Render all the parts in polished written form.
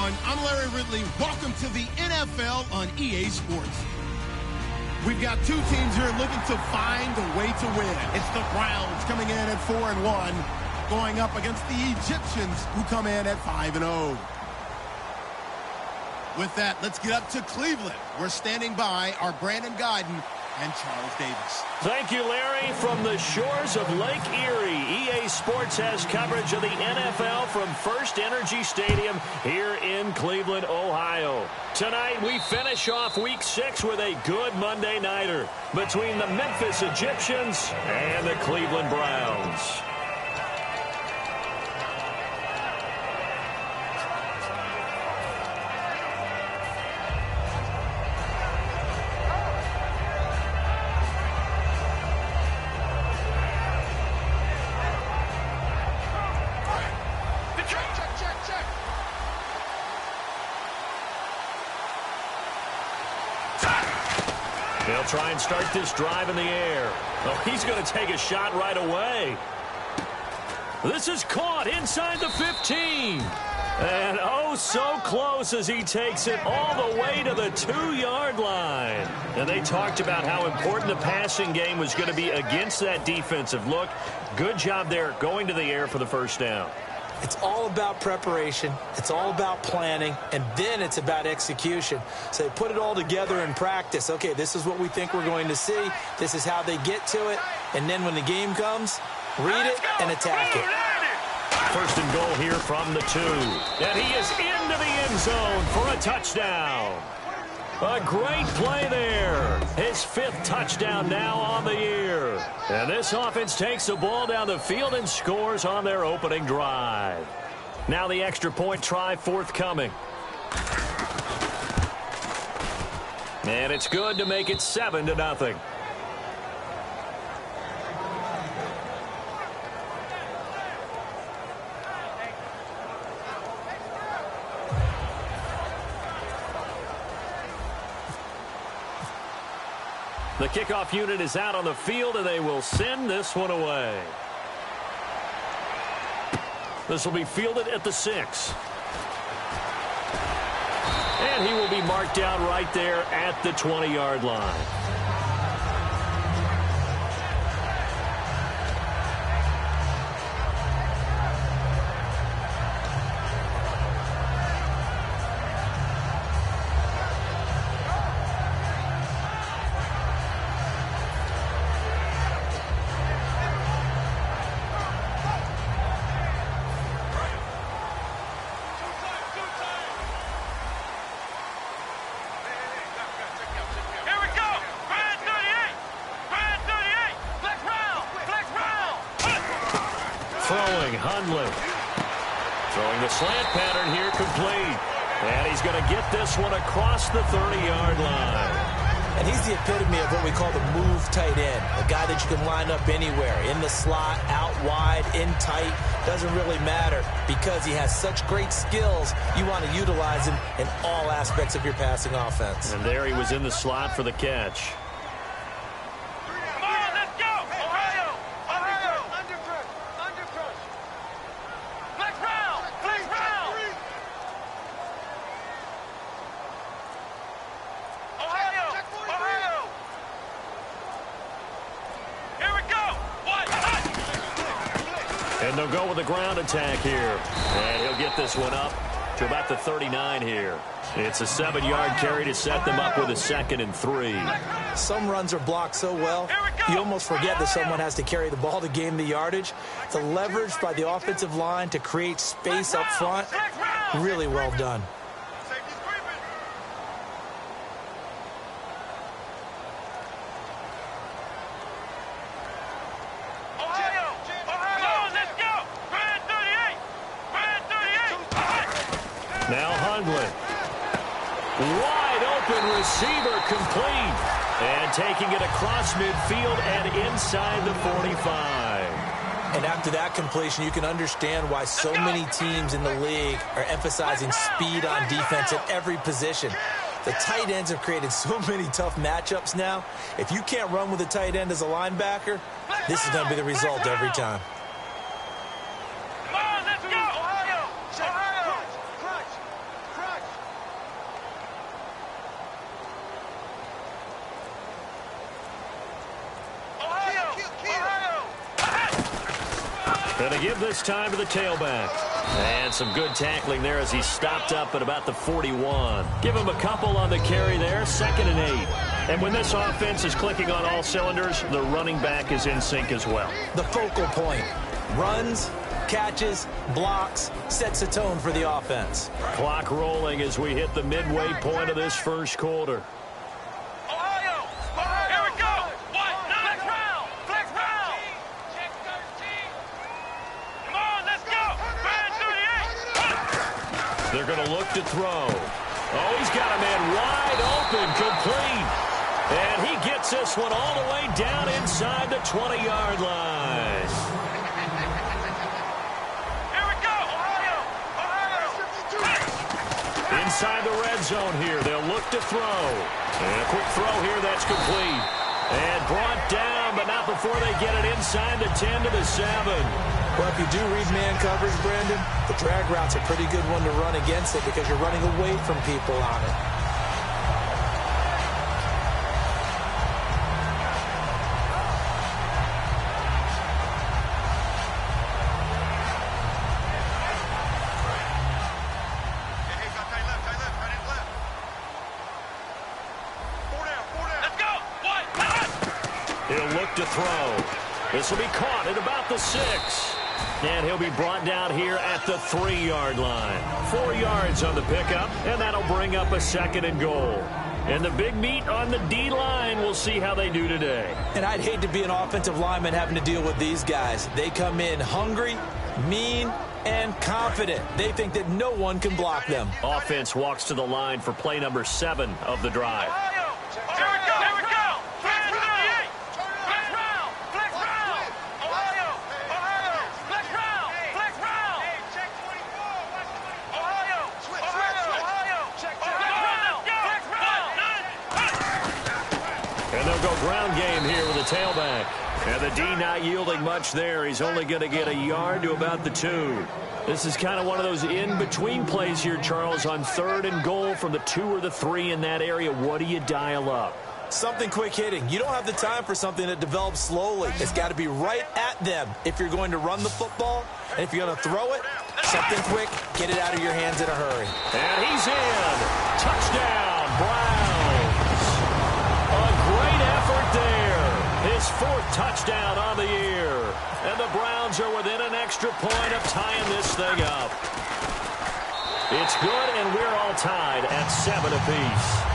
everyone. I'm Larry Ridley. Welcome to the NFL on EA Sports. We've got two teams here looking to find a way to win. It's the Browns coming in at 4-1, going up against the Egyptians who come in at 5-0. With that, let's get up to Cleveland. We're standing by our Brandon Guyton and Charles Davis. Thank you, Larry. From the shores of Lake Erie, EA Sports has coverage of the NFL from First Energy Stadium here in Cleveland, Ohio. Tonight, we finish off Week 6 with a good Monday nighter between the Memphis Egyptians and the Cleveland Browns. They'll try and start this drive in the air. Oh, he's going to take a shot right away. This is caught inside the 15. And oh, so close as he takes it all the way to the 2-yard line. And they talked about how important the passing game was going to be against that defensive look. Good job there going to the air for the first down. It's all about preparation. It's all about planning. And then it's about execution. So they put it all together in practice. Okay, this is what we think we're going to see. This is how they get to it. And then when the game comes, read it and attack it. First and goal here from the 2. And he is into the end zone for a touchdown. A great play there. His 5th touchdown now on the year. And this offense takes the ball down the field and scores on their opening drive. Now the extra point try forthcoming. And it's good to make it 7-0. The kickoff unit is out on the field, and they will send this one away. This will be fielded at the 6. And he will be marked down right there at the 20-yard line. Throwing the slant pattern here complete. And he's going to get this one across the 30-yard line. And he's the epitome of what we call the move tight end. A guy that you can line up anywhere. In the slot, out wide, in tight. Doesn't really matter because he has such great skills. You want to utilize him in all aspects of your passing offense. And there he was in the slot for the catch. And they'll go with a ground attack here. And he'll get this one up to about the 39 here. It's a 7-yard carry to set them up with a 2nd and 3. Some runs are blocked so well, you almost forget that someone has to carry the ball to gain the yardage. The leverage by the offensive line to create space up front, really well done. Now Hundley. Wide open receiver complete. And taking it across midfield and inside the 45. And after that completion, you can understand why so many teams in the league are emphasizing speed on defense at every position. The tight ends have created so many tough matchups now. If you can't run with a tight end as a linebacker, this is going to be the result every time. Gonna give this time to the tailback. And some good tackling there as he stopped up at about the 41. Give him a couple on the carry there, 2nd and 8. And when this offense is clicking on all cylinders, the running back is in sync as well. The focal point. Runs, catches, blocks, sets a tone for the offense. Clock rolling as we hit the midway point of this first quarter. They're going to look to throw. Oh, he's got a man wide open, complete. And he gets this one all the way down inside the 20-yard line. Here we go, Ohio! Inside the red zone here, they'll look to throw. And a quick throw here, that's complete. And brought down, but not before they get it inside the 10 to the 7. Well, if you do read man coverage, Brandon, the drag route's a pretty good one to run against it because you're running away from people on it. He'll look to throw. This will be caught at about the 6. And he'll be brought down here at the 3-yard line. 4 yards on the pickup, and that'll bring up a 2nd and goal. And the big meat on the D-line, we'll see how they do today. And I'd hate to be an offensive lineman having to deal with these guys. They come in hungry, mean, and confident. They think that no one can block them. Offense walks to the line for play number 7 of the drive. Go ground game here with a tailback. And the D not yielding much there. He's only going to get a yard to about the 2. This is kind of one of those in-between plays here, Charles, on 3rd and goal from the 2 or the 3 in that area. What do you dial up? Something quick hitting. You don't have the time for something that develops slowly. It's got to be right at them if you're going to run the football. And if you're going to throw it, something quick, get it out of your hands in a hurry. And he's in. Touchdown, Browns. A great effort there. His 4th touchdown on the year. And the Browns are within an extra point of tying this thing up. It's good, and we're all tied at 7 apiece.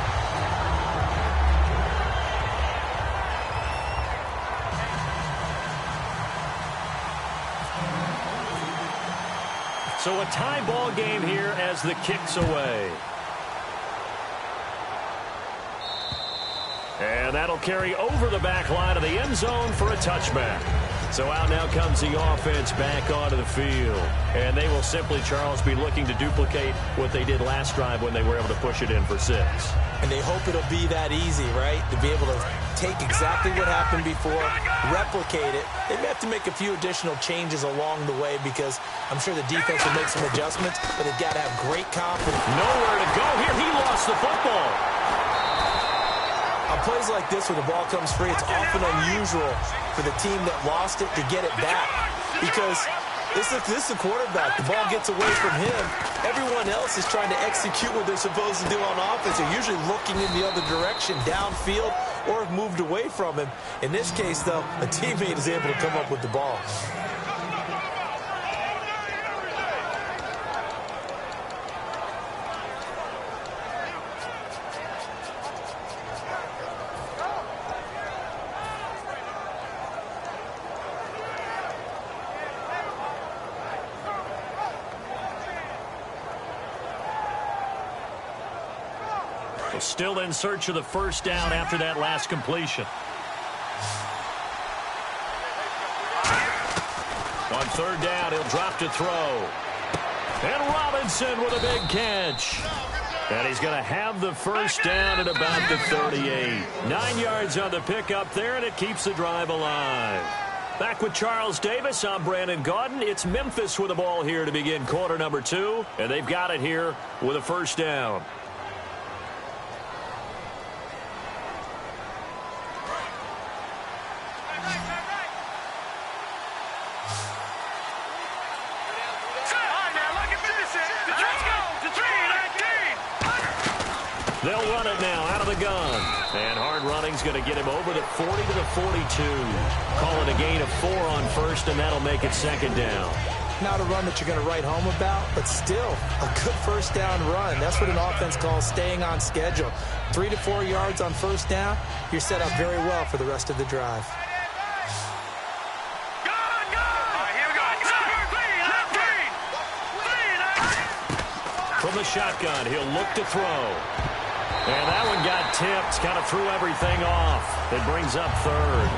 So a tie ball game here as the kick's away. And that'll carry over the back line of the end zone for a touchback. So out now comes the offense back onto the field. And they will simply, Charles, be looking to duplicate what they did last drive when they were able to push it in for 6. And they hope it'll be that easy, right? To be able to take exactly what happened before, replicate it. They may have to make a few additional changes along the way because I'm sure the defense will make some adjustments, but they've got to have great confidence. Nowhere to go here. He lost the football. On plays like this where the ball comes free, it's often unusual for the team that lost it to get it back because this is the quarterback. The ball gets away from him. Everyone else is trying to execute what they're supposed to do on offense. They're usually looking in the other direction, downfield, or have moved away from him. In this case, though, a teammate is able to come up with the ball. Still in search of the first down after that last completion. On 3rd down, he'll drop to throw. And Robinson with a big catch. And he's going to have the first down at about the 38. 9 yards on the pickup there, and it keeps the drive alive. Back with Charles Davis, I'm Brandon Gaudin. It's Memphis with the ball here to begin quarter number 2. And they've got it here with a first down. They'll run it now out of the gun. And hard running's going to get him over the 40 to the 42. Call it a gain of 4 on first, and that'll make it second down. Not a run that you're going to write home about, but still a good first down run. That's what an offense calls staying on schedule. 3 to 4 yards on first down, you're set up very well for the rest of the drive. From the shotgun, he'll look to throw. And that one got tipped, kind of threw everything off. It brings up third.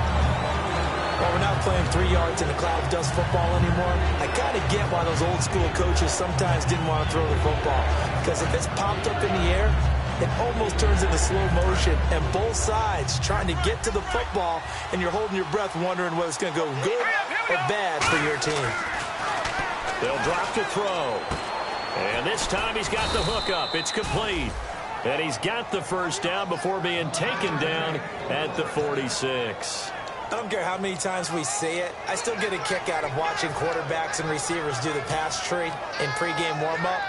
Well, we're not playing 3 yards in a cloud of dust football anymore. I got to get why those old school coaches sometimes didn't want to throw the football. Because if it's popped up in the air, it almost turns into slow motion. And both sides trying to get to the football, and you're holding your breath wondering whether it's going to go good or bad for your team. They'll drop to throw. And this time he's got the hook up. It's complete. And he's got the first down before being taken down at the 46. I don't care how many times we see it. I still get a kick out of watching quarterbacks and receivers do the pass tree in pregame warm-up.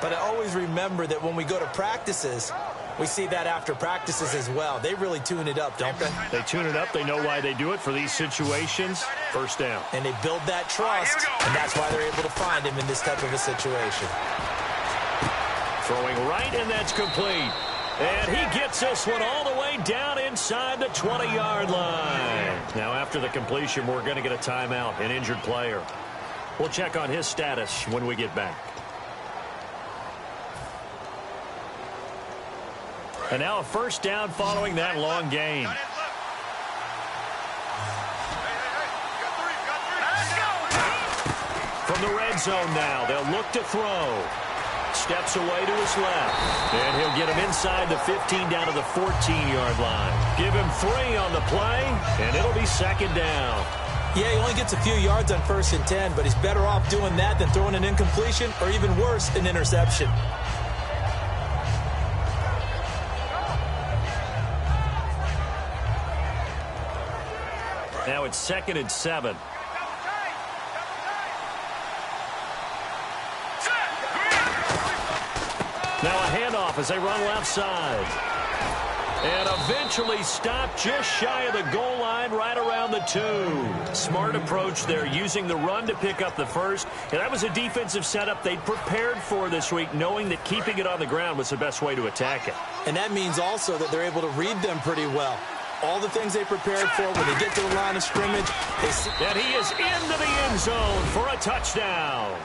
But I always remember that when we go to practices, we see that after practices as well. They really tune it up, don't they? They tune it up. They know why they do it for these situations. First down. And they build that trust, and that's why they're able to find him in this type of a situation. Throwing right, and that's complete. And he gets this one all the way down inside the 20-yard line. Now, after the completion, we're going to get a timeout, an injured player. We'll check on his status when we get back. And now a first down following that long gain. From the red zone now, they'll look to throw. Steps away to his left. And he'll get him inside the 15 down to the 14-yard line. Give him 3 on the play, and it'll be second down. Yeah, he only gets a few yards on 1st and 10, but he's better off doing that than throwing an incompletion or even worse, an interception. Now it's 2nd and 7. Now a handoff as they run left side. And eventually stopped just shy of the goal line right around the 2. Smart approach there, using the run to pick up the first. And that was a defensive setup they'd prepared for this week, knowing that keeping it on the ground was the best way to attack it. And that means also that they're able to read them pretty well. All the things they prepared for when they get to the line of scrimmage. And he is into the end zone for a touchdown.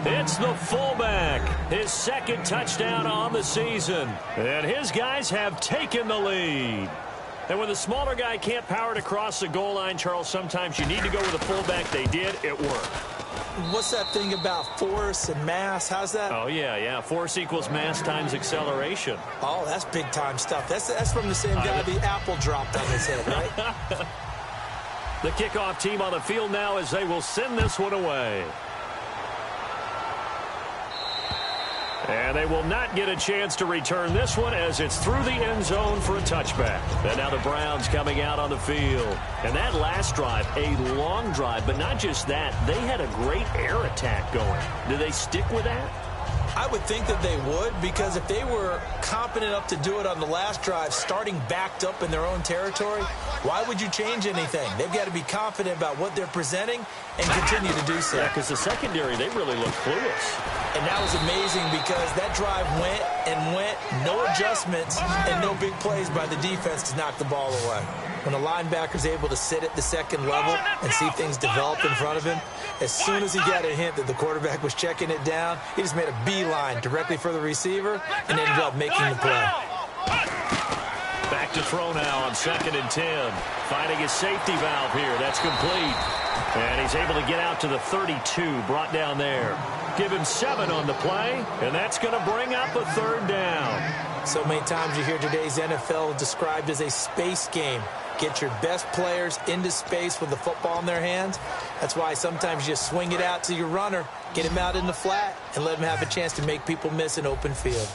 It's the fullback, his 2nd touchdown on the season. And his guys have taken the lead. And when the smaller guy can't power it across the goal line, Charles, sometimes you need to go with a fullback. They did. It worked. What's that thing about force and mass? How's that? Oh, yeah. Force equals mass times acceleration. Oh, that's big-time stuff. That's from the same guy the apple dropped on his head, right? The kickoff team on the field now as they will send this one away. And they will not get a chance to return this one as it's through the end zone for a touchback. And now the Browns coming out on the field. And that last drive, a long drive, but not just that. They had a great air attack going. Do they stick with that? I would think that they would, because if they were competent enough to do it on the last drive, starting backed up in their own territory, why would you change anything? They've got to be confident about what they're presenting and continue to do so. Yeah, because the secondary, they really look clueless. And that was amazing because that drive went and went, no adjustments and no big plays by the defense to knock the ball away. When the linebacker's able to sit at the second level and see things develop in front of him, as soon as he got a hint that the quarterback was checking it down, he just made a beeline directly for the receiver and ended up making the play. Back to throw now on 2nd and 10. Finding his safety valve here. That's complete. And he's able to get out to the 32, brought down there. Give him 7 on the play, and that's going to bring up a 3rd down. So many times you hear today's NFL described as a space game. Get your best players into space with the football in their hands. That's why sometimes you just swing it out to your runner, get him out in the flat, and let him have a chance to make people miss an open field.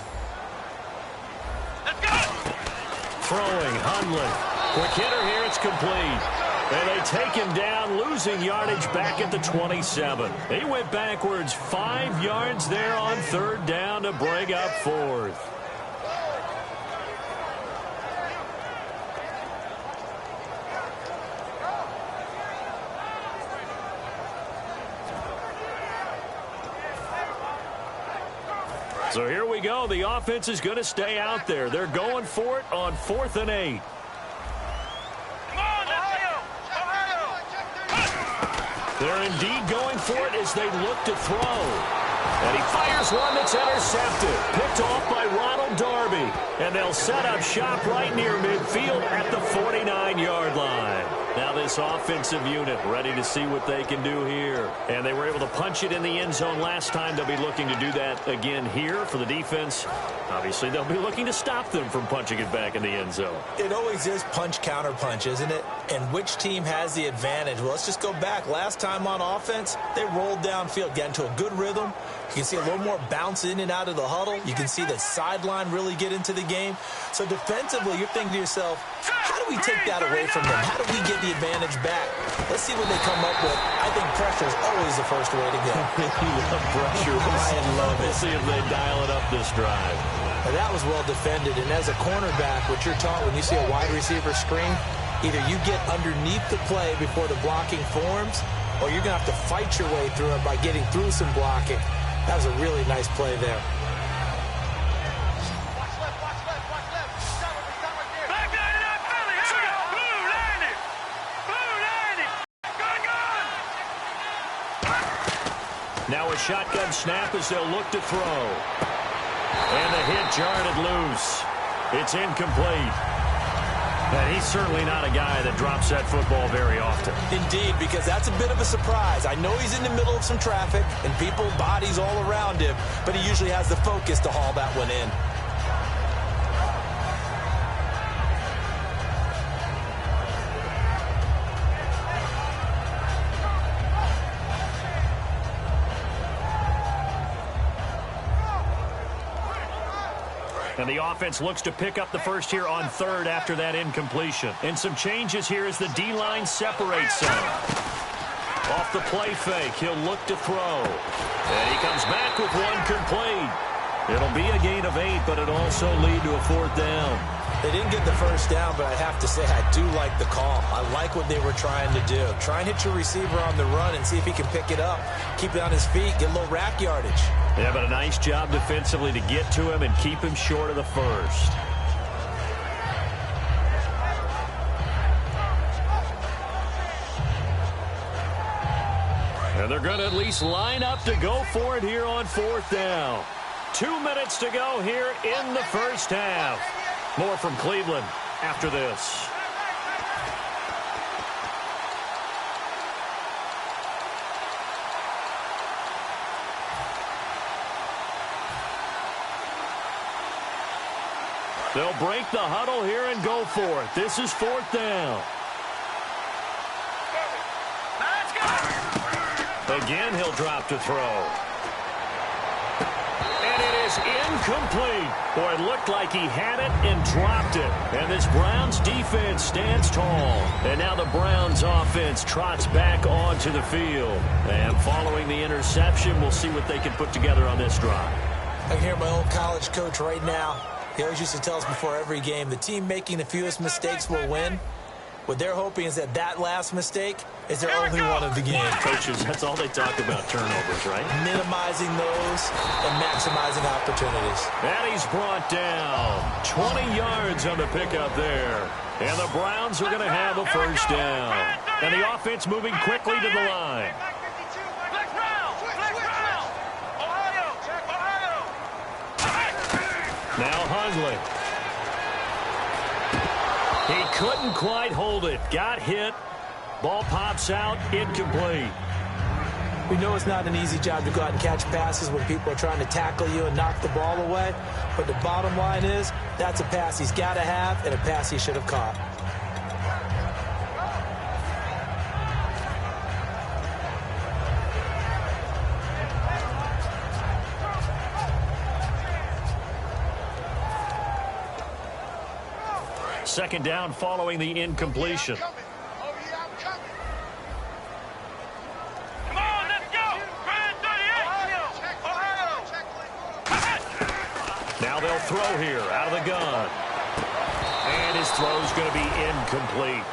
Throwing, Hundley. Quick hitter here, it's complete. And they take him down, losing yardage back at the 27. He went backwards 5 yards there on 3rd down to bring up 4th. So here we go. The offense is going to stay out there. They're going for it on 4th and 8. Come on, Ohio! They're indeed going for it as they look to throw. And he fires one that's intercepted. Picked off by Ronald Darby. And they'll set up shop right near midfield at the 49-yard line. Now this offensive unit ready to see what they can do here. And they were able to punch it in the end zone last time. They'll be looking to do that again here for the defense. Obviously, they'll be looking to stop them from punching it back in the end zone. It always is punch-counter-punch, isn't it? And which team has the advantage? Well, let's just go back. Last time on offense, they rolled downfield, got into a good rhythm. You can see a little more bounce in and out of the huddle. You can see the sideline really get into the game. So defensively, you're thinking to yourself, how do we take that away from them? How do we get the advantage back? Let's see what they come up with. I think pressure is always the first way to go. You love pressure. I love it. We'll see if they dial it up this drive. Now, that was well defended. And as a cornerback, what you're taught when you see a wide receiver screen, either you get underneath the play before the blocking forms, or you're going to have to fight your way through it by getting through some blocking. That was a really nice play there. Back line it up, Philly. Here we go. Blue line it. Blue line it. Good. Now a shotgun snap as they'll look to throw. And the hit jarred it loose. It's incomplete. And he's certainly not a guy that drops that football very often. Indeed, because that's a bit of a surprise. I know he's in the middle of some traffic and people, bodies all around him, but he usually has the focus to haul that one in. And the offense looks to pick up the first here on 3rd after that incompletion. And some changes here as the D-line separates some. Off the play fake, he'll look to throw. And he comes back with one complete. It'll be a gain of 8, but it'll also lead to a 4th down. They didn't get the first down, but I have to say I do like the call. I like what they were trying to do. Try and hit your receiver on the run and see if he can pick it up. Keep it on his feet, get a little rack yardage. Yeah, but a nice job defensively to get to him and keep him short of the first. And they're going to at least line up to go for it here on 4th down. 2 minutes to go here in the first half. More from Cleveland after this. They'll break the huddle here and go for it. This is 4th down. Again, he'll drop to throw. And it is incomplete. Boy, it looked like he had it and dropped it. And this Browns defense stands tall. And now the Browns offense trots back onto the field. And following the interception, we'll see what they can put together on this drive. I can hear my old college coach right now. He always used to tell us before every game, the team making the fewest mistakes will win. What they're hoping is that last mistake is their only one of the game. Coaches, that's all they talk about, turnovers, right? Minimizing those and maximizing opportunities. And he's brought down. 20 yards on the pickup there. And the Browns are going to have a first down. And the offense moving quickly to the line. Now Hundley. He couldn't quite hold it. Got hit. Ball pops out. Incomplete. We know it's not an easy job to go out and catch passes when people are trying to tackle you and knock the ball away. But the bottom line is, that's a pass he's got to have and a pass he should have caught. Second down following the incompletion. Come on, let's go. Ohio. Now they'll throw here out of the gun. And his throw's going to be incomplete.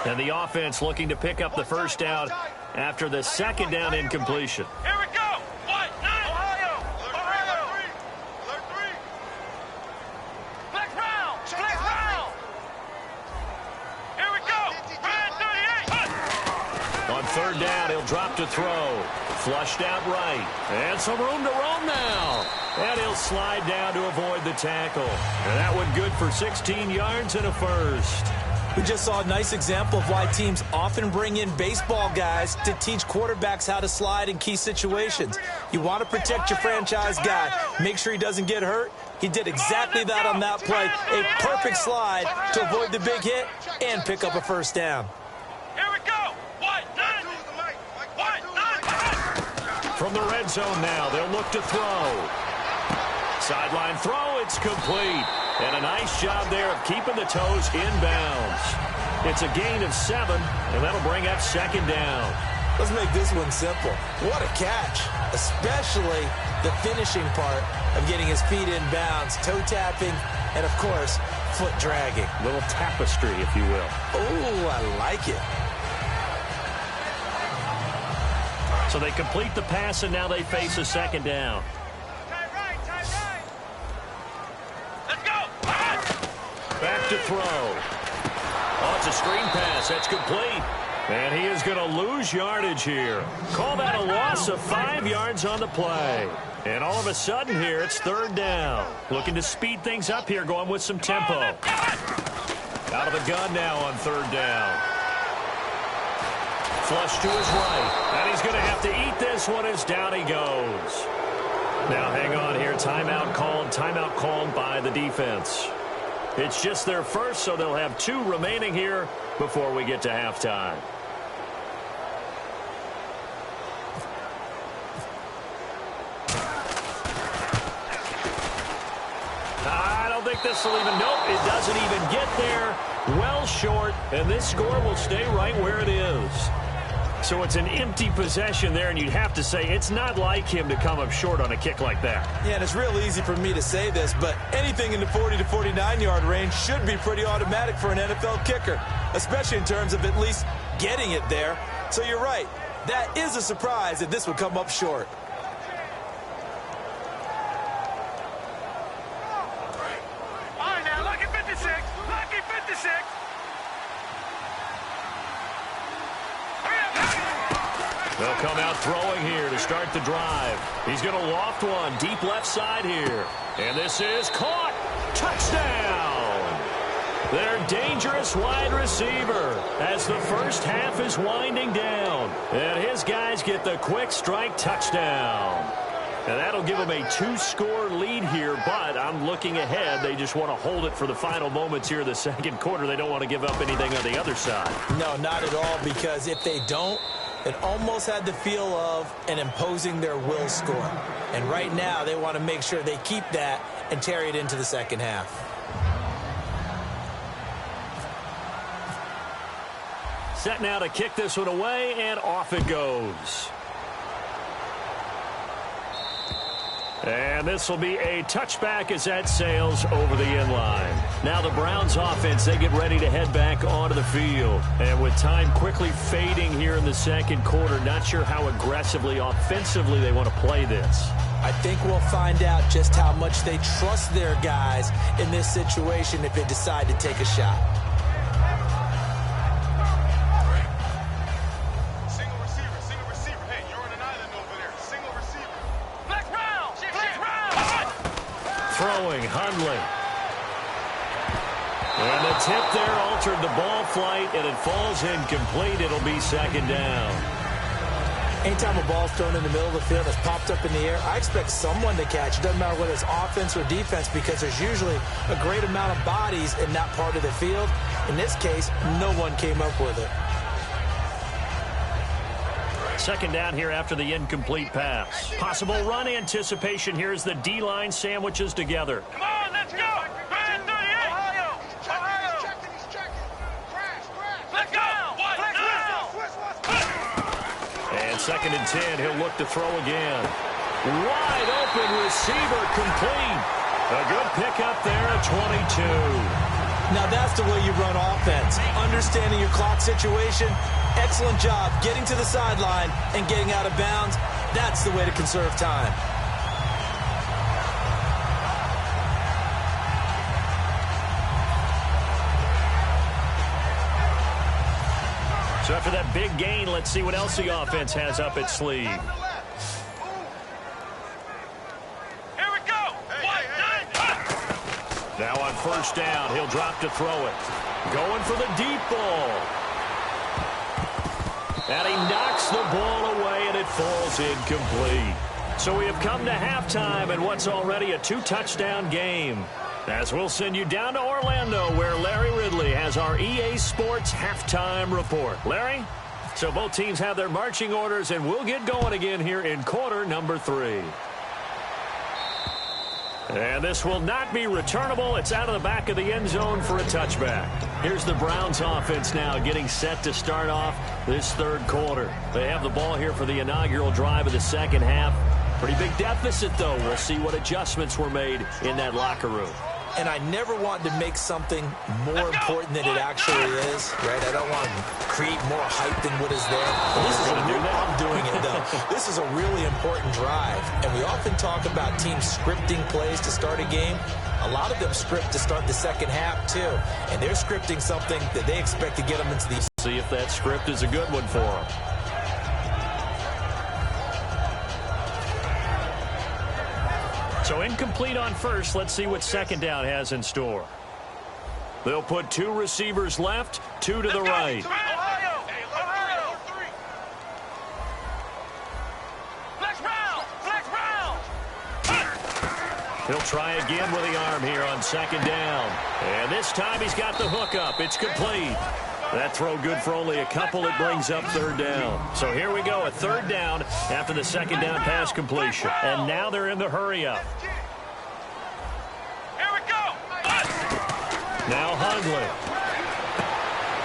And the offense looking to pick up the first down after the second down incompletion. Here we go. White 9. Ohio. Alert 3. Flex round. Flex round. Here we go. Red 38. On third down, he'll drop to throw. Flushed out right. And some room to roam now. And he'll slide down to avoid the tackle. And that one good for 16 yards and a first. We just saw a nice example of why teams often bring in baseball guys to teach quarterbacks how to slide in key situations. You want to protect your franchise guy. Make sure he doesn't get hurt. He did exactly that on that play. A perfect slide to avoid the big hit and pick up a first down. Here we go. White 9. White 9. From the red zone now, they'll look to throw. Sideline throw, it's complete. And a nice job there of keeping the toes inbounds. It's a gain of 7, and that'll bring up second down. Let's make this one simple. What a catch, especially the finishing part of getting his feet in bounds, toe tapping, and, of course, foot dragging. Little tapestry, if you will. Oh, I like it. So they complete the pass, and now they face a second down. Back to throw. Oh, it's a screen pass. That's complete. And he is going to lose yardage here. Call that a loss of 5 yards on the play. And all of a sudden here, it's third down. Looking to speed things up here, going with some tempo. Out of the gun now on third down. Flush to his right. And he's going to have to eat this one as down he goes. Now hang on here. Timeout called by the defense. It's just their first, so they'll have 2 remaining here before we get to halftime. I don't think this will even, nope, it doesn't even get there. Well short, and this score will stay right where it is. So it's an empty possession there, and you'd have to say it's not like him to come up short on a kick like that. Yeah, and it's real easy for me to say this, but anything in the 40 to 49-yard range should be pretty automatic for an NFL kicker, especially in terms of at least getting it there. So you're right. That is a surprise that this would come up short. All right, now, lucky 56. Lucky 56. They'll come out throwing here to start the drive. He's going to loft one deep left side here. And this is caught. Touchdown! Their dangerous wide receiver as the first half is winding down. And his guys get the quick strike touchdown. And that'll give them a 2-score lead here, but I'm looking ahead. They just want to hold it for the final moments here in the second quarter. They don't want to give up anything on the other side. No, not at all, because if they don't, it almost had the feel of an imposing their will score. And right now, they want to make sure they keep that and carry it into the second half. Set now to kick this one away, and off it goes. And this will be a touchback as that sails over the end line. Now the Browns offense, they get ready to head back onto the field. And with time quickly fading here in the second quarter, not sure how aggressively, offensively they want to play this. I think we'll find out just how much they trust their guys in this situation if they decide to take a shot. Throwing, Hundley. And the tip there altered the ball flight, and it falls incomplete. It'll be second down. Anytime a ball's thrown in the middle of the field that's popped up in the air, I expect someone to catch. It doesn't matter whether it's offense or defense, because there's usually a great amount of bodies in that part of the field. In this case, no one came up with it. Second down here after the incomplete pass. Possible run anticipation here as the D-line sandwiches together. Come on, let's go. Red 38. Ohio. He's checking. Let's go. And second and 10, he'll look to throw again. Wide open receiver complete. A good pickup there at 22. Now that's the way you run offense. Understanding your clock situation. Excellent job getting to the sideline and getting out of bounds. That's the way to conserve time. So after that big gain, let's see what else the offense has up its sleeve. Now on first down, he'll drop to throw it. Going for the deep ball. And he knocks the ball away, and it falls incomplete. So we have come to halftime in what's already a 2-touchdown game. As we'll send you down to Orlando, where Larry Ridley has our EA Sports halftime report. Larry? So both teams have their marching orders, and we'll get going again here in quarter number 3. And this will not be returnable. It's out of the back of the end zone for a touchback. Here's the Browns offense now getting set to start off this third quarter. They have the ball here for the inaugural drive of the second half. Pretty big deficit, though. We'll see what adjustments were made in that locker room. And I never want to make something more important than it actually is, right? I don't want to create more hype than what is there. I'm doing it, though. This is a really important drive, and we often talk about teams scripting plays to start a game. A lot of them script to start the second half, too, and they're scripting something that they expect to get them into the... See if that script is a good one for them. So incomplete on first. Let's see what second down has in store. They'll put 2 receivers left, 2 to the right. He'll try again with the arm here on second down. And this time he's got the hook up. It's complete. That throw good for only a couple. It brings up third down. So here we go, a third down after the second down pass completion. And now they're in the hurry up. Here we go. Now Hundley.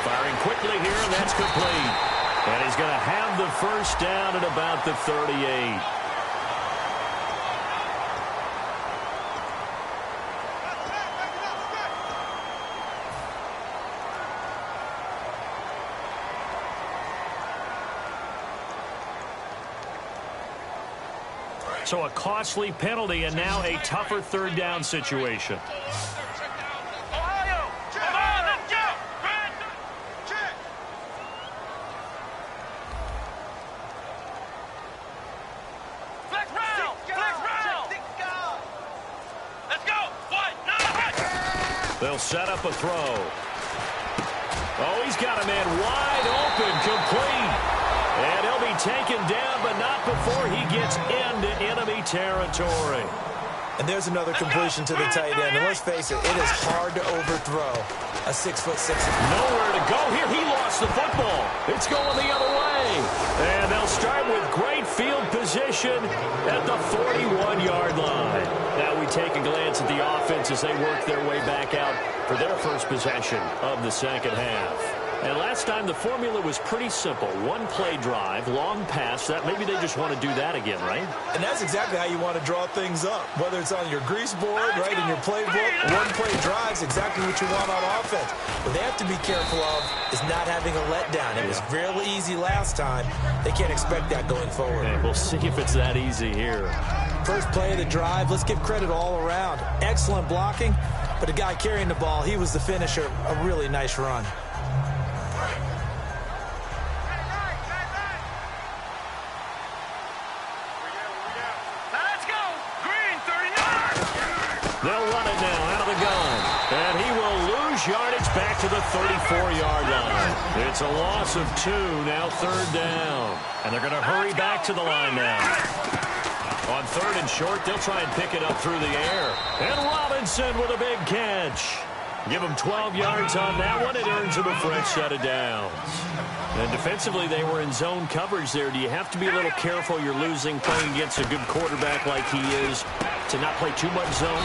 Firing quickly here, and that's complete. And he's going to have the first down at about the 38. So a costly penalty and now a tougher third down situation. Ohio! Come on, let's go! Check! Flex round! Flex round! Let's go! What? No! They'll set up a throw. Oh, he's got a man wide open, complete. And he'll be taken down, but not before he gets into enemy territory. And there's another completion to the tight end. And let's face it, it is hard to overthrow a 6'6". Nowhere to go here. He lost the football. It's going the other way. And they'll start with great field position at the 41-yard line. Now we take a glance at the offense as they work their way back out for their first possession of the second half. And last time the formula was pretty simple. One play drive, long pass. That maybe they just want to do that again, right? And that's exactly how you want to draw things up. Whether it's on your grease board, right, in your playbook, one play drive's exactly what you want on offense. What they have to be careful of is not having a letdown. It was real easy last time. They can't expect that going forward. Hey, we'll see if it's that easy here. First play of the drive, let's give credit all around. Excellent blocking, but the guy carrying the ball, he was the finisher. A really nice run. They'll run it now out of the gun. And he will lose yardage back to the 34-yard line. It's a loss of 2, now third down. And they're going to hurry back to the line now. On third and short, they'll try and pick it up through the air. And Robinson with a big catch. Give him 12 yards on that one. It earns him a fresh set of downs. And defensively, they were in zone coverage there. Do you have to be a little careful? You're losing playing against a good quarterback like he is to not play too much zone?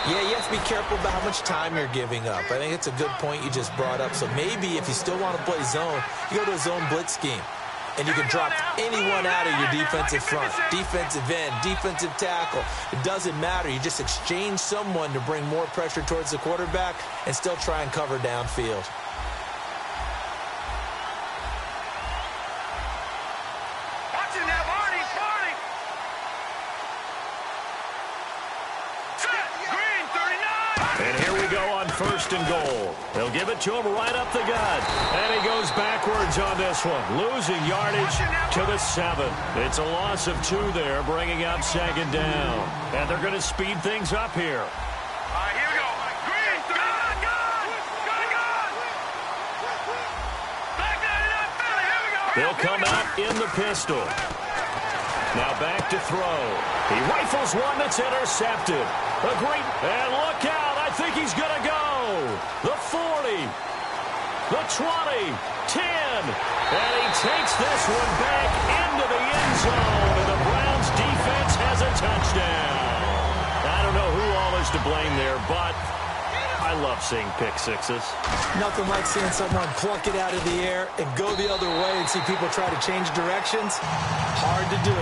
Yeah, you have to be careful about how much time you're giving up. I think it's a good point you just brought up. So maybe if you still want to play zone, you go to a zone blitz scheme. and you can drop anyone out of your defensive front. Defensive end, defensive tackle. It doesn't matter. You just exchange someone to bring more pressure towards the quarterback and still try and cover downfield. First and goal. They'll give it to him right up the gut. And he goes backwards on this one. Losing yardage to the 7. It's a loss of 2 there, bringing up second down. And they're going to speed things up here. All right, here we go. Green, gun! Back down in Philly, here we go. They'll come out in the pistol. Now back to throw. He rifles one that's intercepted. A great, and look out. I think he's going to go. The 40, the 20, 10. And he takes this one back into the end zone. And the Browns defense has a touchdown. I don't know who all is to blame there, but I love seeing pick sixes. Nothing like seeing someone pluck it out of the air and go the other way and see people try to change directions. Hard to do.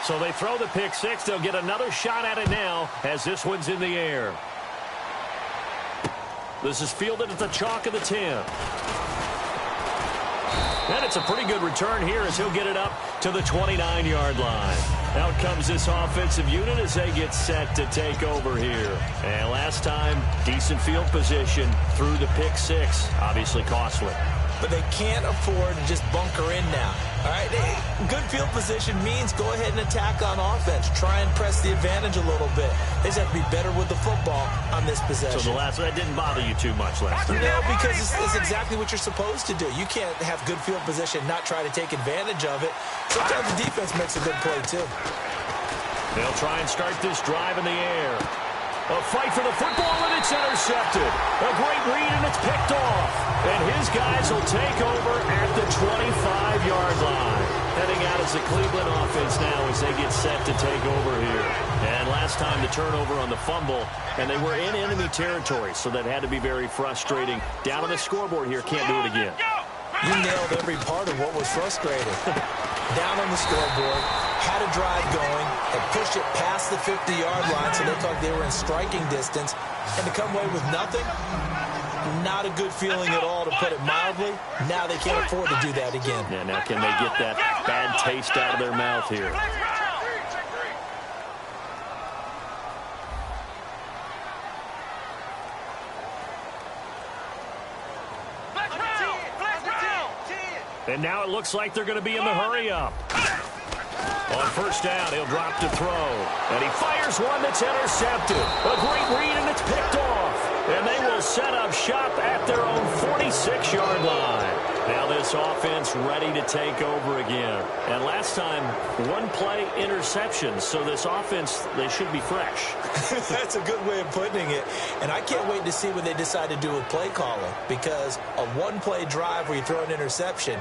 So they throw the pick six. They'll get another shot at it now as this one's in the air. This is fielded at the chalk of the 10. And it's a pretty good return here as he'll get it up to the 29-yard line. Out comes this offensive unit as they get set to take over here. And last time, decent field position through the pick six. Obviously costly. But they can't afford to just bunker in now. All right, good field position means go ahead and attack on offense. Try and press the advantage a little bit. They just have to be better with the football on this possession. So the last one, that didn't bother you too much last time? No, because it's exactly what you're supposed to do. You can't have good field position, not try to take advantage of it. Sometimes the defense makes a good play, too. They'll try and start this drive in the air. A fight for the football, and it's intercepted. A great read, and it's picked off. And his guys will take over at the 25-yard line. Heading out as the Cleveland offense now as they get set to take over here. And last time the turnover on the fumble, and they were in enemy territory, so that had to be very frustrating. Down on the scoreboard here, can't do it again. You nailed every part of what was frustrating. Down on the scoreboard, had a drive going, had pushed it past the 50-yard line, so they thought they were in striking distance, and to come away with nothing, not a good feeling at all, to put it mildly. Now they can't afford to do that again. Yeah, now can they get that bad taste out of their mouth here? And now it looks like they're going to be in the hurry-up. On first down, he'll drop to throw. And he fires one that's intercepted. A great read, and it's picked off. And they will set up shop at their own 46-yard line. Now this offense ready to take over again. And last time, one-play interception. So this offense, they should be fresh. That's a good way of putting it. And I can't wait to see what they decide to do with play calling. Because a one-play drive where you throw an interception,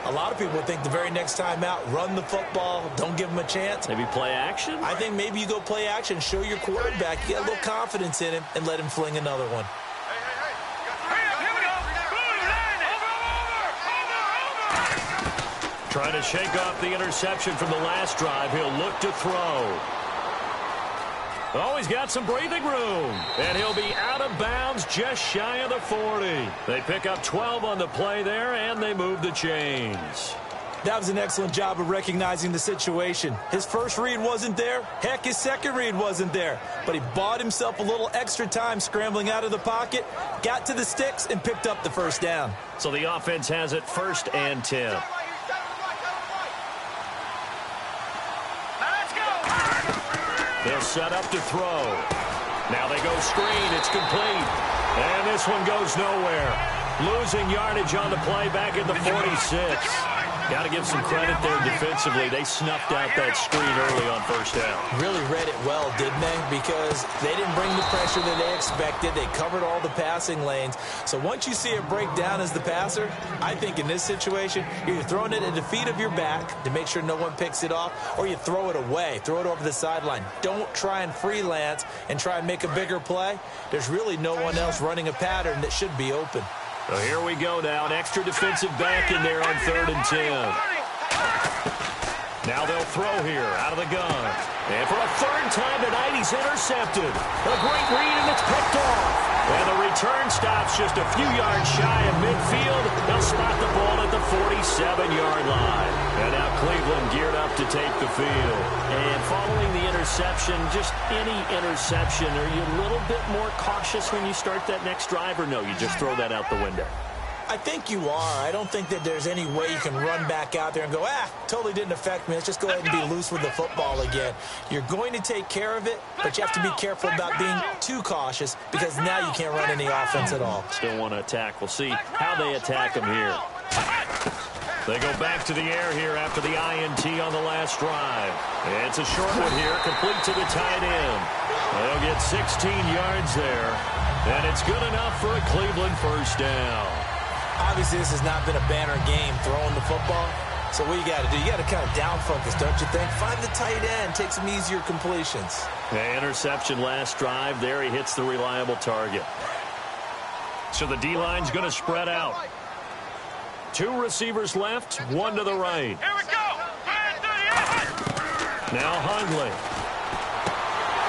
a lot of people think the very next time out, run the football, don't give them a chance. Maybe play action? I think maybe you go play action, show your quarterback, you get a little confidence in him, and let him fling another one. Trying to shake off the interception from the last drive. He'll look to throw. Oh, he's got some breathing room. And he'll be out of bounds just shy of the 40. They pick up 12 on the play there, and they move the chains. That was an excellent job of recognizing the situation. His first read wasn't there. Heck, his second read wasn't there. But he bought himself a little extra time scrambling out of the pocket, got to the sticks, and picked up the first down. So the offense has it 1st and 10. They'll set up to throw. Now they go screen. It's complete. And this one goes nowhere. Losing yardage on the play back at the 46. Got to give some credit there defensively. They snuffed out that screen early on first down. Really read it well, didn't they? Because they didn't bring the pressure that they expected. They covered all the passing lanes. So once you see it break down as the passer, I think in this situation, you're either throwing it at the feet of your back to make sure no one picks it off, or you throw it away, throw it over the sideline. Don't try and freelance and try and make a bigger play. There's really no one else running a pattern that should be open. So here we go now. An extra defensive back in there on 3rd and 10. Now they'll throw here out of the gun. And for a 3rd time tonight, he's intercepted. A great read, and it's picked off. And the return stops just a few yards shy of midfield. They'll spot the ball at the 47-yard line. And now Cleveland geared up to take the field. And following the interception, just any interception, are you a little bit more cautious when you start that next drive, or no, you just throw that out the window? I think you are. I don't think that there's any way you can run back out there and go, totally didn't affect me. Let's just go ahead and be loose with the football again. You're going to take care of it, but you have to be careful about being too cautious because now you can't run any offense at all. Still want to attack. We'll see how they attack them here. They go back to the air here after the INT on the last drive. It's a short one here, complete to the tight end. They'll get 16 yards there, and it's good enough for a Cleveland first down. Obviously, this has not been a banner game throwing the football. So what you got to do, you got to kind of down focus, don't you think? Find the tight end, take some easier completions. Interception last drive. There he hits the reliable target. So the D-line's going to spread out. 2 receivers left, 1 to the right. Here we go. Now Hundley.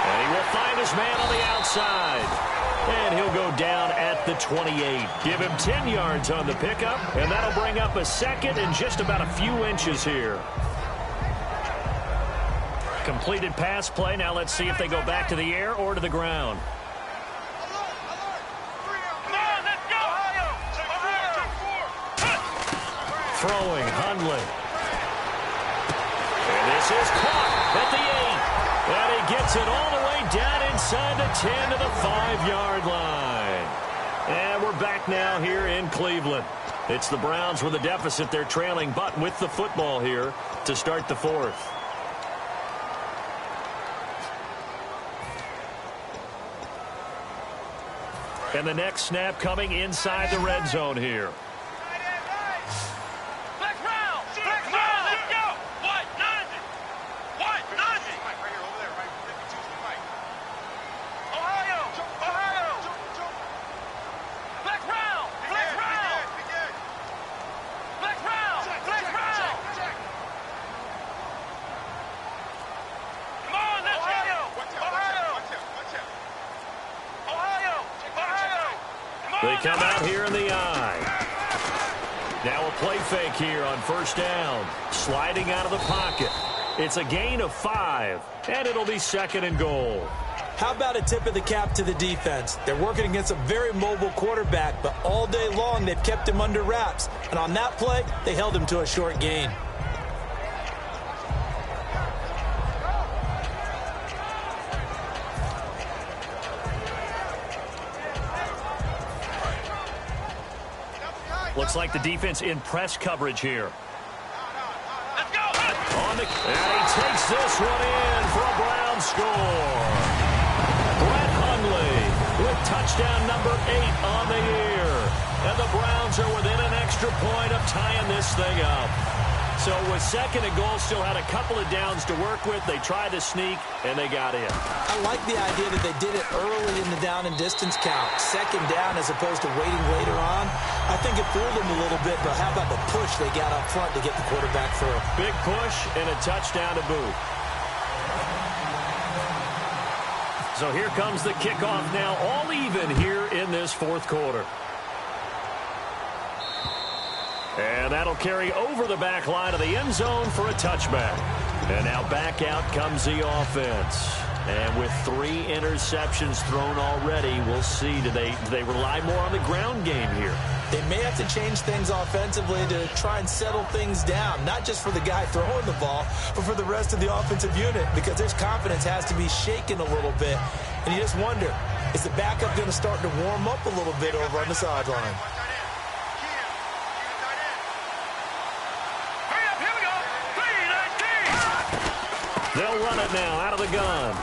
And he will find his man on the outside. And he'll go down at the 28. Give him 10 yards on the pickup, and that'll bring up a 2nd and just about a few inches here. Completed pass play. Now let's see if they go back to the air or to the ground. Throwing, Hundley. And this is caught at the 8. And he gets it all the way down inside the 10 to the 5-yard line. And we're back now here in Cleveland. It's the Browns with a deficit. They're trailing, but with the football here to start the 4th. And the next snap coming inside the red zone here. They come out here in the eye. Now a play fake here on first down. Sliding out of the pocket. It's a gain of 5, and it'll be 2nd and goal. How about a tip of the cap to the defense? They're working against a very mobile quarterback, but all day long they've kept him under wraps. And on that play, they held him to a short gain. Looks like the defense in press coverage here. Let's go. And he takes this one in for a Brown score. Brett Hundley with touchdown number 8 on the year. And the Browns are within an extra point of tying this thing up. So with 2nd and goal, still had a couple of downs to work with. They tried to sneak, and they got in. I like the idea that they did it early in the down and distance count. 2nd down as opposed to waiting later on. I think it fooled them a little bit, but how about the push they got up front to get the quarterback through? Big push and a touchdown to boot. So here comes the kickoff now, all even here in this 4th quarter. And that'll carry over the back line of the end zone for a touchback. And now back out comes the offense. And with 3 interceptions thrown already, we'll see. Do they rely more on the ground game here? They may have to change things offensively to try and settle things down, not just for the guy throwing the ball, but for the rest of the offensive unit, because his confidence has to be shaken a little bit. And you just wonder, is the backup going to start to warm up a little bit over on the sideline? it now out of the gun.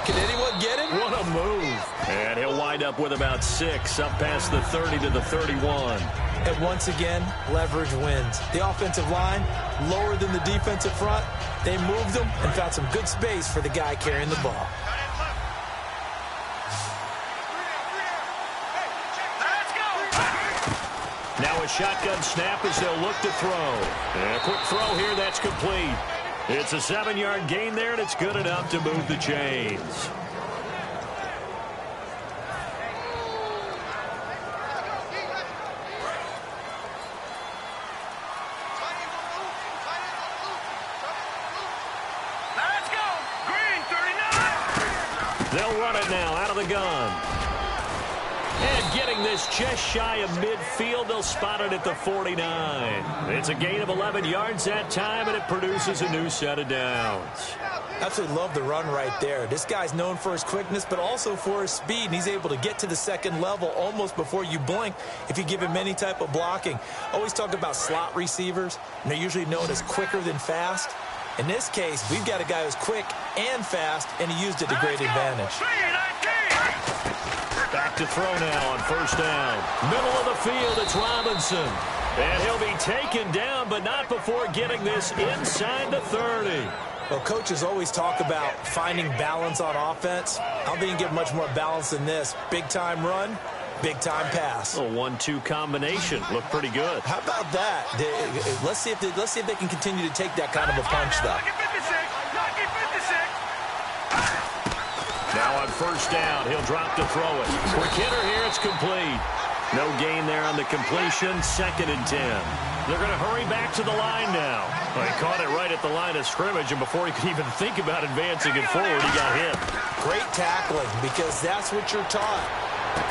Can anyone get him? What a move. And he'll wind up with about 6, up past the 30 to the 31. And once again, leverage wins. The offensive line, lower than the defensive front. They moved them and found some good space for the guy carrying the ball. Now a shotgun snap as they'll look to throw. And a quick throw here, that's complete. It's a 7-yard gain there, and it's good enough to move the chains. Let's go. Green, 39. They'll run it now out of the gun. And getting this just shy of midfield, they'll spot it at the 49. It's a gain of 11 yards that time, and it produces a new set of downs. Absolutely love the run right there. This guy's known for his quickness, but also for his speed, and he's able to get to the second level almost before you blink if you give him any type of blocking. Always talk about slot receivers, and they're usually known as quicker than fast. In this case, we've got a guy who's quick and fast, and he used it to great advantage. Back to throw now on first down. Middle of the field, it's Robinson. And he'll be taken down, but not before getting this inside the 30. Well, coaches always talk about finding balance on offense. I don't think you can get much more balance than this. Big-time run, big-time pass. A 1-2 combination. Looked pretty good. How about that? Let's see if they can continue to take that kind of a punch, though. Now on first down, he'll drop to throw it. Quick hitter here, it's complete. No gain there on the completion, 2nd and 10. They're going to hurry back to the line now. Well, he caught it right at the line of scrimmage, and before he could even think about advancing it forward, he got hit. Great tackling, because that's what you're taught.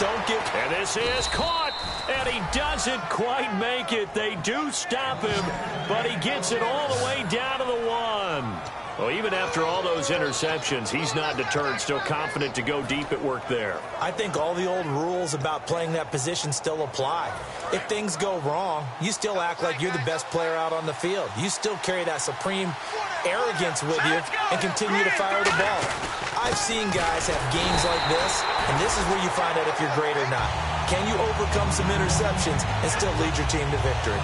Don't give... And this is caught, and he doesn't quite make it. They do stop him, but he gets it all the way down to the 1. Well, even after all those interceptions, he's not deterred, still confident to go deep at work there. I think all the old rules about playing that position still apply. If things go wrong, you still act like you're the best player out on the field. You still carry that supreme arrogance with you and continue to fire the ball. I've seen guys have games like this, and this is where you find out if you're great or not. Can you overcome some interceptions and still lead your team to victory?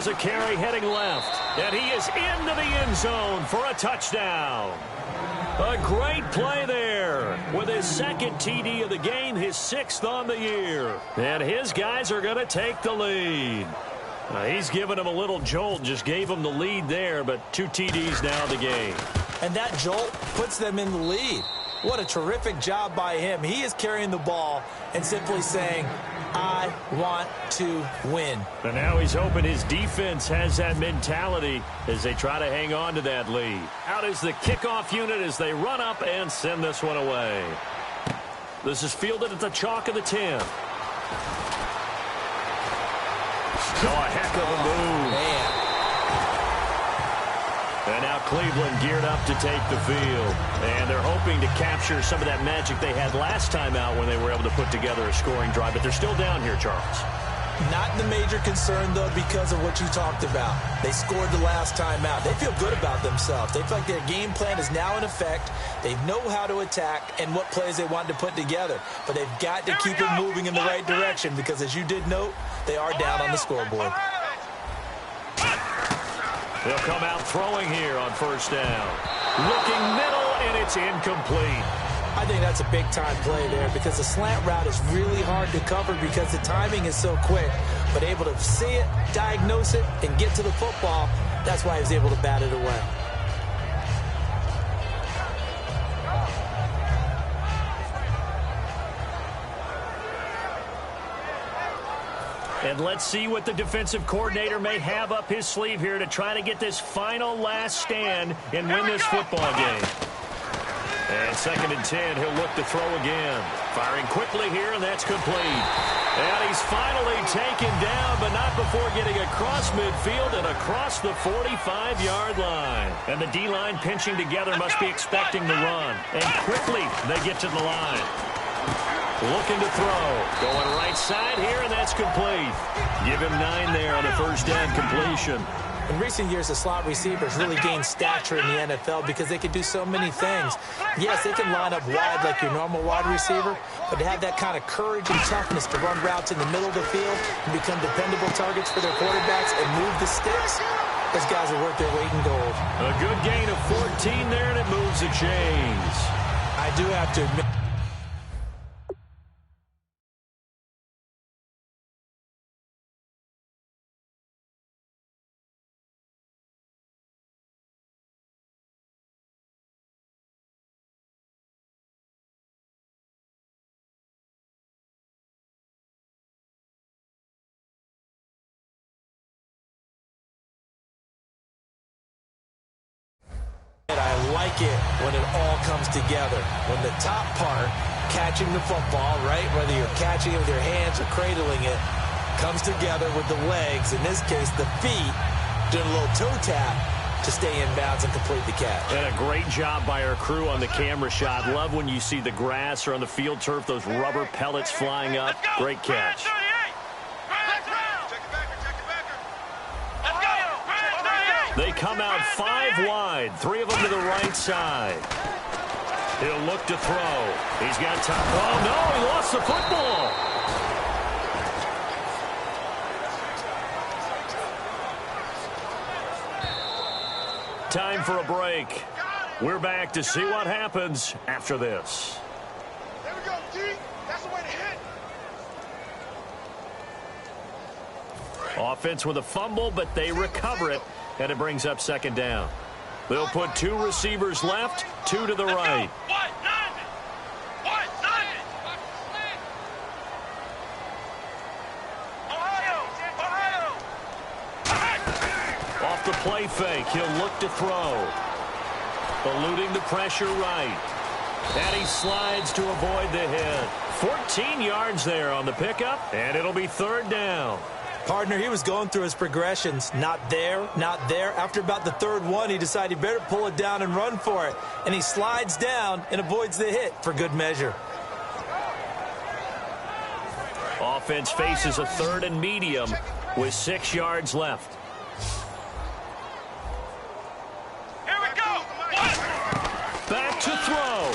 A carry heading left, and he is into the end zone for a touchdown. A great play there with his 2nd TD of the game, his 6th on the year. And his guys are going to take the lead. He's given him a little jolt, just gave him the lead there, but 2 TDs now in the game. And that jolt puts them in the lead. What a terrific job by him. He is carrying the ball and simply saying, I want to win. And now he's hoping his defense has that mentality as they try to hang on to that lead. Out is the kickoff unit as they run up and send this one away. This is fielded at the chalk of the 10. So a heck of a move. Man. And now Cleveland geared up to take the field. And they're hoping to capture some of that magic they had last time out when they were able to put together a scoring drive. But they're still down here, Charles. Not the major concern, though, because of what you talked about. They scored the last time out. They feel good about themselves. They feel like their game plan is now in effect. They know how to attack and what plays they want to put together. But they've got to keep it moving in the right direction because, as you did note, they are down on the scoreboard. They'll come out throwing here on first down. Looking middle, and it's incomplete. I think that's a big-time play there because the slant route is really hard to cover because the timing is so quick. But able to see it, diagnose it, and get to the football, that's why he was able to bat it away. And let's see what the defensive coordinator may have up his sleeve here to try to get this final last stand and win this football game. And 2nd and 10, he'll look to throw again. Firing quickly here, and that's complete. And he's finally taken down, but not before getting across midfield and across the 45-yard line. And the D-line pinching together must be expecting the run. And quickly they get to the line. Looking to throw. Going right side here, and that's complete. Give him 9 there on the first down completion. In recent years, the slot receivers really gained stature in the NFL because they can do so many things. Yes, they can line up wide like your normal wide receiver, but to have that kind of courage and toughness to run routes in the middle of the field and become dependable targets for their quarterbacks and move the sticks, those guys are worth their weight in gold. A good gain of 14 there, and it moves the chains. I do have to admit, I like it when it all comes together. When the top part, catching the football, right, whether you're catching it with your hands or cradling it, comes together with the legs, in this case the feet, doing a little toe tap to stay in bounds and complete the catch. And a great job by our crew on the camera shot. Love when you see the grass or on the field turf, those rubber pellets flying up. Great catch. They come out 5 wide, 3 of them to the right side. He'll look to throw. He's got time. Oh, no, he lost the football. Time for a break. We're back to see what happens after this. There we go, D. That's the way to hit. Offense with a fumble, but they recover it, and it brings up second down. They'll put 2 receivers left, 2 to the right. Off the play fake, he'll look to throw. Eluding the pressure right. And he slides to avoid the hit. 14 yards there on the pickup, and it'll be third down. Partner, he was going through his progressions. Not there, not there. After about the third one, he decided he better pull it down and run for it. And he slides down and avoids the hit for good measure. Offense faces a 3rd and medium with 6 yards left. Here we go. Back to throw.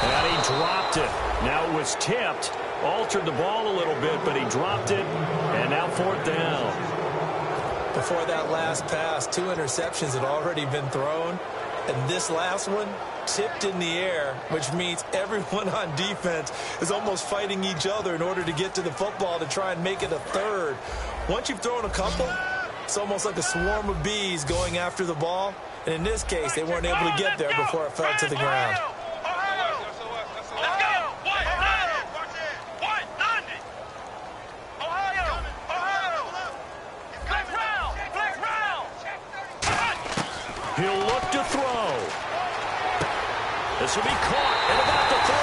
And he dropped it. Now it was tipped. Altered the ball a little bit, but he dropped it. And now 4th down. Before that last pass, 2 interceptions had already been thrown. And this last one tipped in the air, which means everyone on defense is almost fighting each other in order to get to the football to try and make it a third. Once you've thrown a couple, it's almost like a swarm of bees going after the ball. And in this case, they weren't able to get there before it fell to the ground. He'll look to throw. This will be caught at about the 3.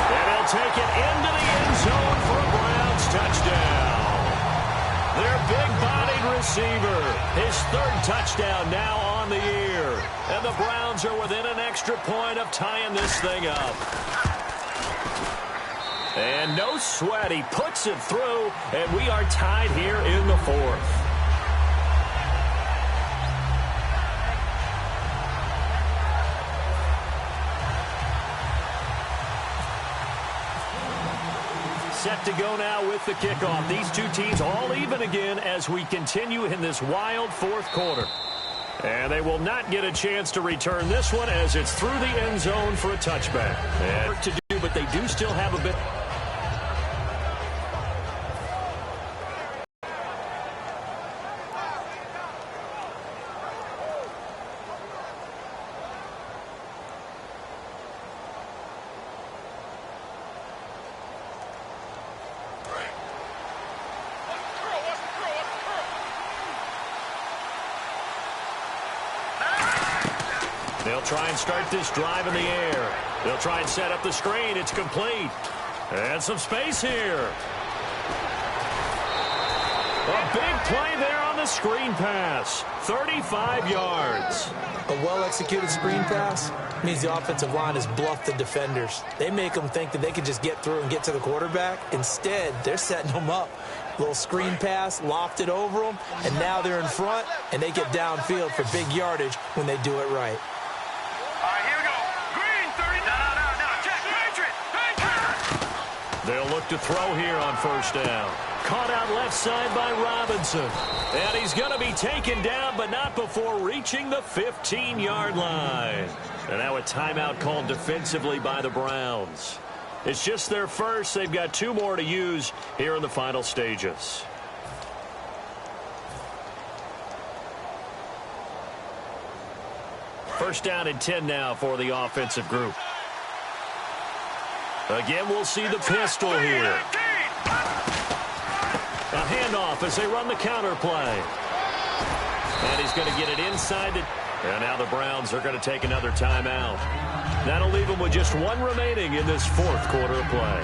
And he'll take it into the end zone for a Browns touchdown. Their big-bodied receiver. His 3rd touchdown now on the year. And the Browns are within an extra point of tying this thing up. And no sweat. He puts it through, and we are tied here in the 4th. Set to go now with the kickoff. These 2 teams all even again as we continue in this wild 4th quarter. And they will not get a chance to return this one as it's through the end zone for a touchback. And work to do, but they do still have a bit. They'll try and start this drive in the air. They'll try and set up the screen. It's complete. And some space here. A big play there on the screen pass. 35 yards. A well-executed screen pass means the offensive line has bluffed the defenders. They make them think that they can just get through and get to the quarterback. Instead, they're setting them up. Little screen pass, lofted over them, and now they're in front, and they get downfield for big yardage when they do it right. All right, here we go. Green, 30. No. Check, Patriot. They'll look to throw here on first down. Caught out left side by Robinson. And he's going to be taken down, but not before reaching the 15-yard line. And now a timeout called defensively by the Browns. It's just their first. They've got 2 more to use here in the final stages. First down and 10 now for the offensive group. Again, we'll see the pistol here. A handoff as they run the counter play. And he's going to get it inside. And now the Browns are going to take another timeout. That'll leave them with just 1 remaining in this 4th quarter of play.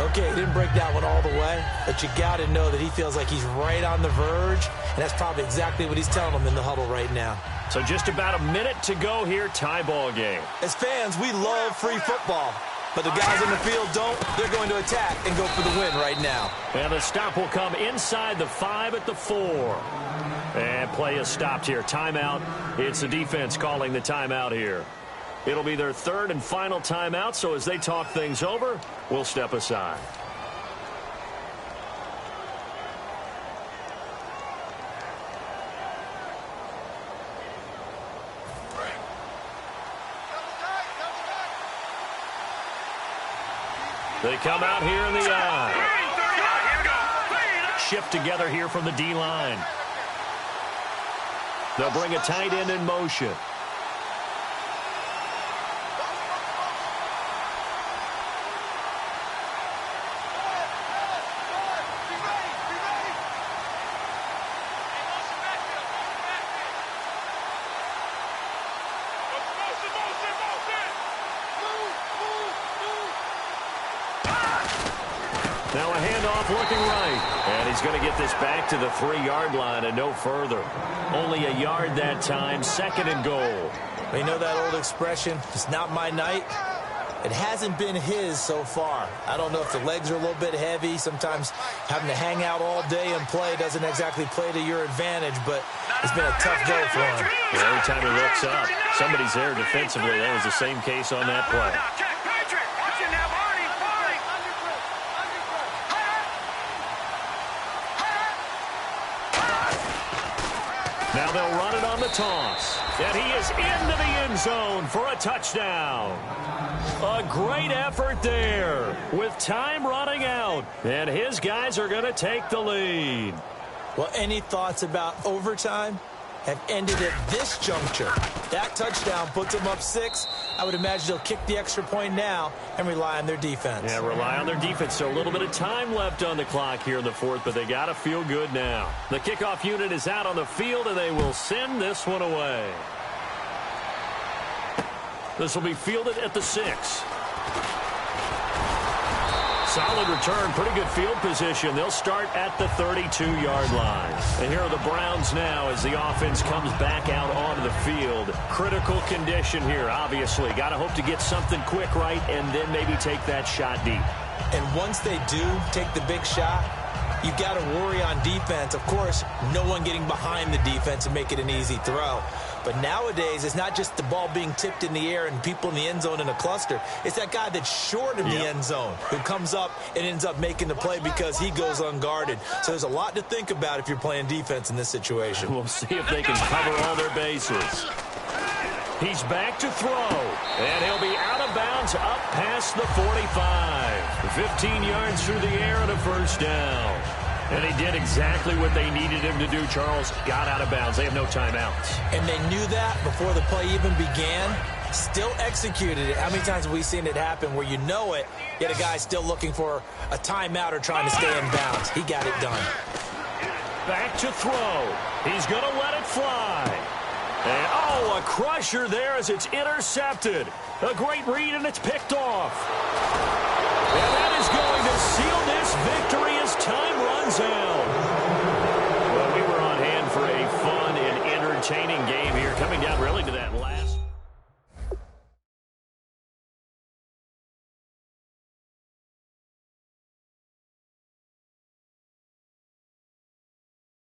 Okay, he didn't break that one all the way, but you got to know that he feels like he's right on the verge, and that's probably exactly what he's telling them in the huddle right now. So just about a minute to go here, tie ball game. As fans, we love free football. But the guys on the field don't. They're going to attack and go for the win right now. And the stop will come inside the 5 at the 4. And play is stopped here. Timeout. It's the defense calling the timeout here. It'll be their 3rd and final timeout, so as they talk things over, we'll step aside. They come out here in the eye. Shift together here from the D-line. They'll bring a tight end in motion. Now a handoff looking right. And he's going to get this back to the 3-yard line and no further. Only a yard that time, 2nd and goal. You know that old expression, it's not my night? It hasn't been his so far. I don't know if the legs are a little bit heavy. Sometimes having to hang out all day and play doesn't exactly play to your advantage, but it's been a tough go for him. Well, every time he looks up, somebody's there defensively. That was the same case on that play. Now they'll run it on the toss. And he is into the end zone for a touchdown. A great effort there with time running out. And his guys are going to take the lead. Well, any thoughts about overtime? Have ended at this juncture. That touchdown puts them up 6. I would imagine they'll kick the extra point now and rely on their defense. Yeah, rely on their defense. So a little bit of time left on the clock here in the 4th, but they got to feel good now. The kickoff unit is out on the field, and they will send this one away. This will be fielded at the 6. Solid return, pretty good field position. They'll start at the 32-yard line. And here are the Browns now as the offense comes back out onto the field. Critical condition here, obviously. Got to hope to get something quick right and then maybe take that shot deep. And once they do take the big shot, you got to worry on defense. Of course, no one getting behind the defense and make it an easy throw. But nowadays, it's not just the ball being tipped in the air and people in the end zone in a cluster. It's that guy that's short of the end zone who comes up and ends up making the play because he goes unguarded. So there's a lot to think about if you're playing defense in this situation. We'll see if they can cover all their bases. He's back to throw, and he'll be out of bounds up past the 45. 15 yards through the air and a first down. And he did exactly what they needed him to do, Charles. Got out of bounds. They have no timeouts. And they knew that before the play even began. Still executed it. How many times have we seen it happen where you know it, yet a guy still looking for a timeout or trying to stay in bounds? He got it done. Back to throw. He's going to let it fly. And, a crusher there as it's intercepted. A great read, and it's picked off. And that is going to seal this victory as time runs out. Well, we were on hand for a fun and entertaining game here, coming down really to that last.